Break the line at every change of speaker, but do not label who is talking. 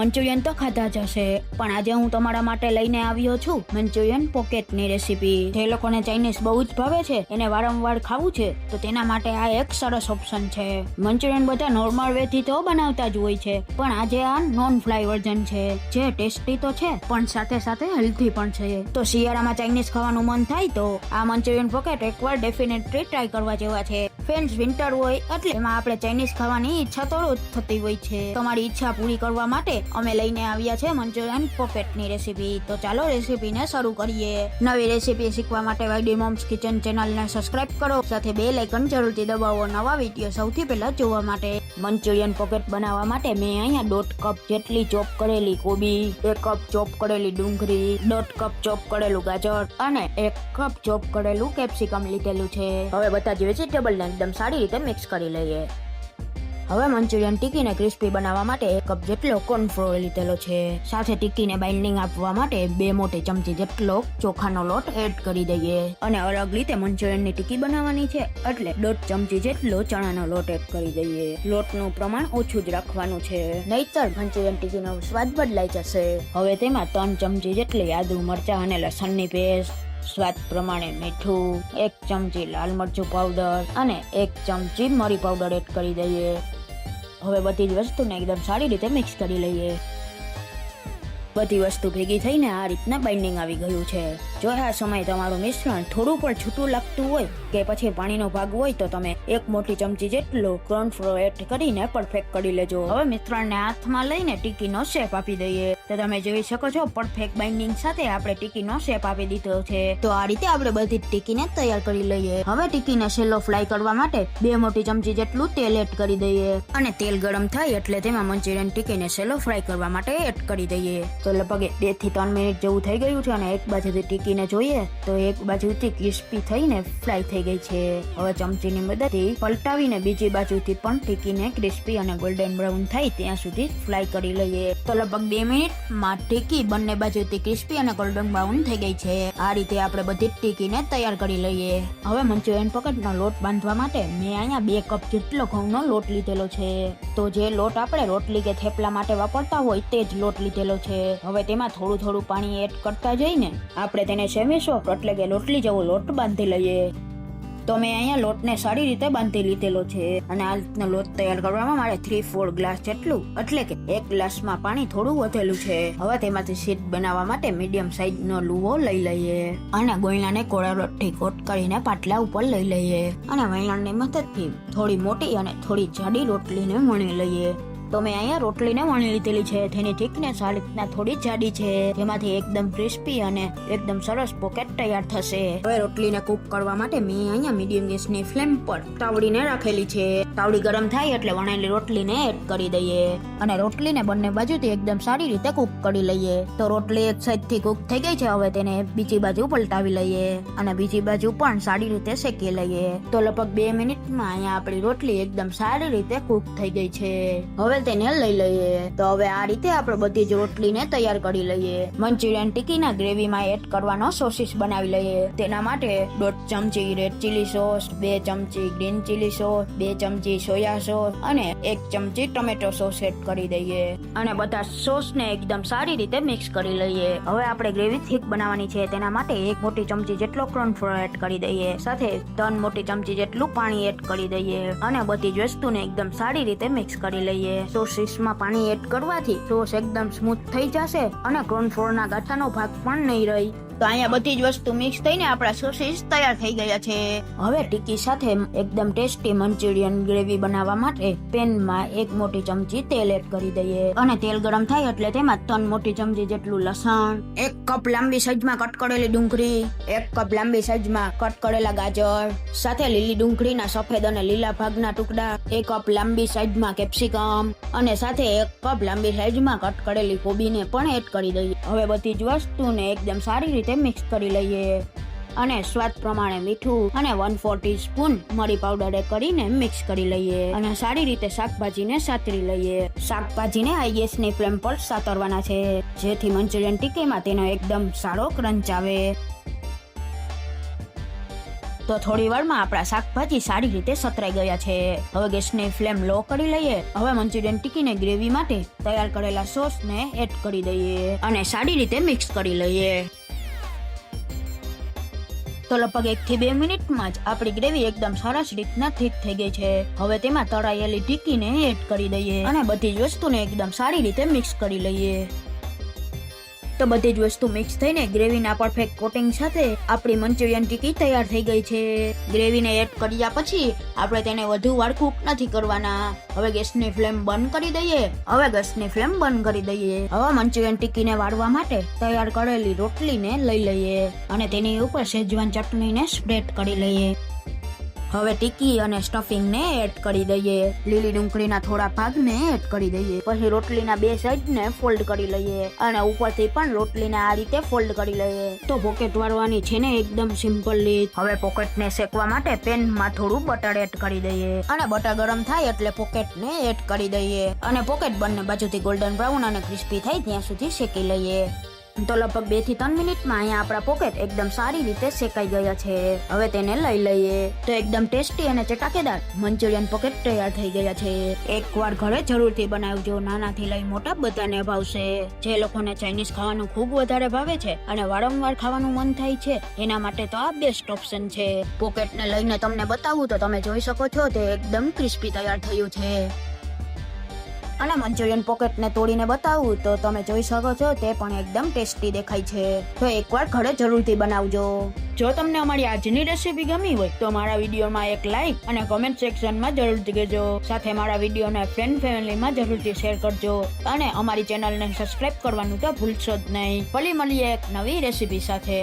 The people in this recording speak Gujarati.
મંચુરિયન તો ખાધા જ હશે, પણ આજે હું તમારા માટે લઈને આવ્યો છું મંચુરિયન પોકેટની રેસીપી. જે લોકોને ચાઇનીઝ બહુ જ ભાવે છે, એને વારંવાર ખાવું છે, તો તેના માટે આ એક સરસ ઓપ્શન છે. મંચુરિયન બધા નોર્મલ વે થી તો બનાવતા જ હોય છે, પણ આજે આ નોન ફ્રાય વર્ઝન છે, જે ટેસ્ટી તો છે પણ સાથે સાથે હેલ્ધી પણ છે. તો શિયાળામાં ચાઇનીઝ ખાવાનું મન થાય તો આ મંચુરિયન પોકેટ એકવાર ડેફિનેટલી ટ્રાય કરવા જેવા છે. ફ્રેન્ડ્સ, વિન્ટર હોય એટલે એમાં આપણે ચાઇનીઝ ખાવાની ઈચ્છા તો રોજ થતી હોય છે. તમારી ઈચ્છા પૂરી કરવા માટે અમે લઈને આવ્યા છે મંચુરિયન પોકેટની રેસીપી. તો ચાલો રેસીપીને શરૂ કરીએ. નવી રેસીપી શીખવા માટે વાયડી મોમ્સ કિચન ચેનલને સબસ્ક્રાઇબ કરો, સાથે બેલ આઇકન જરૂરથી દબાવો નવા વિડીયો સૌથી પહેલા જોવા માટે. મંચુરિયન પોકેટ બનાવવા માટે મેં અહીંયા 1.5 કપ જેટલી ચોપ કરેલી કોબી, 1 કપ ચોપ કરેલી ડુંગળી, 1.5 કપ ચોપ કરેલું ગાજર અને 1 કપ ચોપ કરેલું કેપ્સિકમ લીધેલું છે. હવે બધા જ વેજીટેબલને એકદમ સારી રીતે મિક્સ કરી લઈએ. હવે મંચુરિયન ટિક્કીને ક્રિસ્પી બનાવવા માટે 1 કપ જેટલો કોર્નફ્લોર લીધેલો છે. સાથે ટિક્કીને બાઇન્ડિંગ આપવા માટે 2 મોટી ચમચી જેટલો ચોખાનો લોટ એડ કરી દઈએ. અને અલગ રીતે મંચુરિયનની ટિક્કી બનાવવાની છે એટલે 1.5 ચમચી જેટલો ચણાનો લોટ એડ કરી દઈએ. લોટનું પ્રમાણ ઓછું જ રાખવાનું છે, નહીતર મંચુરિયન ટિક્કીનો સ્વાદ બદલાઈ જશે. હવે તેમાં 3 ચમચી જેટલી આદુ મરચાં અને લસણની પેસ્ટ, સ્વાદ પ્રમાણે મીઠું, 1 ચમચી લાલ મરચું પાવડર અને 1 ચમચી મરી પાવડર એડ કરી દઈએ. હવે બધી જ વસ્તુને એકદમ સારી રીતે મિક્સ કરી લઈએ. બધી વસ્તુ ભેગી થઈને આ રીતના બાઇન્ડિંગ આવી ગયું છે. જો આ સમયે તમારું મિશ્રણ થોડું પણ છૂટું લાગતું હોય કે પછી પાણીનો ભાગ હોય તો તમે 1 મોટી ચમચી જેટલો કોર્નફ્લોર એડ કરીને પરફેક્ટ કરી લેજો. હવે મિશ્રણને હાથમાં લઈને ટિક્કીનો શેપ આપી દઈએ. તો તમે જોઈ શકો છો પરફેક્ટ બાઇન્ડિંગ સાથે આપણે ટિક્કીનો શેપ આપી દીધો છે. તો આ રીતે આપણે બધી ટિક્કીને તૈયાર કરી લઈએ. હવે ટિક્કીને શેલો ફ્રાય કરવા માટે 2 મોટી ચમચી જેટલું તેલ એડ કરી દઈએ. અને તેલ ગરમ થાય એટલે તેમાં મંચુરિયન ટિક્કીને શેલો ફ્રાય કરવા માટે એડ કરી દઈએ. તો લગભગ 2 થી 3 મિનિટ જેવું થઈ ગયું છે અને એક બાજુથી ટિક્કીને જોઈએ તો એક બાજુથી ક્રિસ્પી થઈને ફ્રાય થઈ ગઈ છે. હવે ચમચીની મદદથી પલટાવીને બીજી બાજુથી પણ ટિક્કીને ક્રિસ્પી અને ગોલ્ડન બ્રાઉન થાય ત્યાં સુધી ફ્રાય કરી લઈએ. તો લગભગ 2 મિનિટમાં ટિક્કી બંને બાજુથી ક્રિસ્પી અને ગોલ્ડન બ્રાઉન થઈ ગઈ છે. આ રીતે આપણે બધી જ ટિક્કીને તૈયાર કરી લઈએ. હવે મંચુરિયન પોકેટનો લોટ બાંધવા માટે મેં અહીંયા 2 કપ જેટલો ઘઉંનો લોટ લીધેલો છે. તો જે લોટ આપણે રોટલી કે થેપલા માટે વાપરતા હોય તે જ લોટ લીધેલો છે. હવે તેમાં થોડું પાણી એડ કરતા જઈને આપણે તેને સેમી સોફ્ટ એટલે કે રોટલી જેવો લોટ બાંધી લઈએ. તો મેં અહીંયા લોટને સારી રીતે બાંધી લીધેલો છે અને આ રીતનો લોટ તૈયાર કરવામાં મારે 3-4 ગ્લાસ જેટલું એટલે કે 1 ગ્લાસમાં પાણી થોડું વધેલું છે. હવે તેમાંથી શીટ બનાવવા માટે મીડિયમ સાઈઝનો લુવો લઈ લઈએ અને ગોળણાને કોળા લોટથી કોટ કરીને પાટલા ઉપર લઈ લઈએ અને વૈણની મદદથી થોડી મોટી અને થોડી જાડી રોટલીને વણી લઈએ. તો મેં અહીંયા રોટલીને વણી લીધેલી છે. તેની થિકનેસ આ રીતના થોડી જાડી છે, જેમાંથી એકદમ ક્રિસ્પી અને એકદમ સરસ પોકેટ તૈયાર થશે. હવે રોટલીને કુક કરવા માટે મેં અહીંયા મીડિયમ ગેસની ફ્લેમ પર તાવડીને રાખેલી છે. તાવડી ગરમ થાય એટલે વણેલી રોટલીને એડ કરી દઈએ અને રોટલીને બંને બાજુથી એકદમ સારી રીતે કુક કરી લઈએ. તો રોટલી એક સાઈડથી કુક થઈ ગઈ છે. હવે તેને બીજી બાજુ પલટાવી લઈએ અને બીજી બાજુ પણ સારી રીતે શેકી લઈએ. તો લગભગ 2 મિનિટમાં અહીંયા આપણી રોટલી એકદમ સારી રીતે કુક થઈ ગઈ છે. હવે તેને લઈ લઈએ. તો હવે આ રીતે આપણે બધી જ રોટલીને તૈયાર કરી લઈએ. મંચુરિયન ટિક્કીના ગ્રેવીમાં એડ કરવાનો સોસીસ બનાવી લઈએ. તેના માટે 1.5 ચમચી રેડ ચીલી સોસ, 2 ચમચી ગ્રીન ચીલી સોસ, 2 ચમચી સોયા સોસ અને 1 ચમચી ટમેટો સોસ એડ કરી દઈએ અને બધા સોસને એકદમ સારી રીતે મિક્સ કરી લઈએ. હવે આપણે ગ્રેવી થીક બનાવવાની છે. તેના માટે 1 મોટી ચમચી જેટલો કોર્નફ્લોર એડ કરી દઈએ, સાથે 3 મોટી ચમચી જેટલું પાણી એડ કરી દઈએ અને બધી જ વસ્તુને એકદમ સારી રીતે મિક્સ કરી લઈએ. સોસીસમાં પાણી એડ કરવાથી સોસ એકદમ સ્મૂથ થઈ જશે અને કોર્નફ્લોરના ગાંઠાનો ભાગ પણ નહીં રહી. તો અહીંયા બધી જ વસ્તુ મિક્સ થઈને આપણા સોસીસ તૈયાર થઈ ગયા છે. હવે ટિક્કી સાથે એકદમ ટેસ્ટી મંચુરિયન ગ્રેવી બનાવવા માટે પેનમાં 1 મોટી ચમચી તેલ એડ કરી દઈએ અને તેલ ગરમ થાય એટલે તેમાં 3 મોટી ચમચી જેટલું લસણ, 1 કપ લાંબી સાઈઝમાં કટ કરેલી ડુંગળી, 1 કપ લાંબી સાઈઝમાં કટ કરેલા ગાજર, સાથે લીલી ડુંગળીના સફેદ અને લીલા ભાગના ટુકડા, 1 કપ લાંબી સાઈઝમાં કેપ્સિકમ અને સાથે 1 કપ લાંબી સાઈઝમાં કટ કરેલી કોબીને પણ એડ કરી દઈએ. હવે બધી જ વસ્તુને એકદમ સારી રીતે મિક્સ કરી લઈએ અને સ્વાદ પ્રમાણે મીઠું અને 1/4 ટીસ્પૂન મરી પાવડર કરીને મિક્સ કરી લઈએ અને સારી રીતે શાકભાજીને સાતરી લઈએ. શાકભાજીને હાઈ ગેસની ફ્લેમ પર સાતરવાના છે, જેથી મંચુરિયન ટિક્કીમાં તેનો એકદમ સારો ક્રંચ આવે. તો થોડી વારમાં આપણા શાકભાજી સારી રીતે સતરાઈ ગયા છે. હવે ગેસની ફ્લેમ લો કરી લઈએ. હવે મંચુરિયન ટિક્કીને ગ્રેવી માટે તૈયાર કરેલા સોસને એડ કરી દઈએ અને સારી રીતે મિક્સ કરી લઈએ. તો લગભગ 1 થી 2 મિનિટમાં જ આપણી ગ્રેવી એકદમ સરસ રીતના ઠીક થઈ ગઈ છે. હવે તેમાં તળાયેલી ટિક્કીને એડ કરી દઈએ અને બધી જ વસ્તુને એકદમ સારી રીતે મિક્સ કરી લઈએ. તો બધી જ વસ્તુ મિક્સ થઈને ગ્રેવીના પરફેક્ટ કોટિંગ સાથે આપણી મંચુરિયન ટિક્કી તૈયાર થઈ ગઈ છે. ગ્રેવીને એડ કર્યા પછી આપણે તેને વધુ વાર કૂક નથી કરવાના. હવે ગેસની ફ્લેમ બંધ કરી દઈએ. હવે મંચુરિયન ટિક્કીને વાળવા માટે તૈયાર કરેલી રોટલીને લઈ લઈએ અને તેની ઉપર શેઝવાન ચટણીને સ્પ્રેડ કરી લઈએ. હવે ટિક્કી અને સ્ટફિંગને એડ કરી દઈએ. લીલી ડુંગળીના થોડા ભાગને એડ કરી દઈએ. પછી રોટલીના 2 સાઈડને ફોલ્ડ કરી લઈએ અને ઉપરથી પણ રોટલીને આ રીતે ફોલ્ડ કરી લઈએ. તો પોકેટ વાળવાની છે ને એકદમ સિમ્પલ રીત. હવે પોકેટને શેકવા માટે પેનમાં થોડું બટર એડ કરી દઈએ અને બટર ગરમ થાય એટલે પોકેટને એડ કરી દઈએ અને પોકેટ બંને બાજુથી ગોલ્ડન બ્રાઉન અને ક્રિસ્પી થાય ત્યાં સુધી શેકી લઈએ. તો લગભગ 2 થી 3 મિનિટમાં અહીંયા આપણા પોકેટ એકદમ સારી રીતે શેકાઈ ગયા છે. હવે તેને લઈ લઈએ. તો એકદમ ટેસ્ટી અને ચટાકેદાર મંચુરિયન પોકેટ તૈયાર થઈ ગયા છે. એકવાર ઘરે જરૂરથી બનાવજો. નાનાથી લઈ મોટા બધાને ભાવશે. જે લોકોને ચાઇનીઝ ખાવાનું ખૂબ વધારે ભાવે છે અને વારંવાર ખાવાનું મન થાય છે એના માટે તો આ બેસ્ટ ઓપ્શન છે. પોકેટને લઈને તમને બતાવું તો તમે જોઈ શકો છો તે એકદમ ક્રિસ્પી તૈયાર થયું છે. અને મંચુરિયન પોકેટને તોડીને બતાવું તો તમે જોઈ શકો છો તે પણ એકદમ ટેસ્ટી દેખાય છે. તો એકવાર ઘરે જરૂરથી બનાવજો. જો તમને અમારી આજની રેસીપી ગમી હોય તો મારા વિડીયોમાં એક લાઈક અને કોમેન્ટ સેક્શનમાં જરૂરથી કહેજો. સાથે મારા વિડીયોને ફ્રેન્ડ ફેમિલીમાં જરૂરથી શેર કરજો અને અમારી ચેનલને સબસ્ક્રાઇબ કરવાનું તો ભૂલશો જ નહીં. ફરી મળીએ એક નવી રેસીપી સાથે.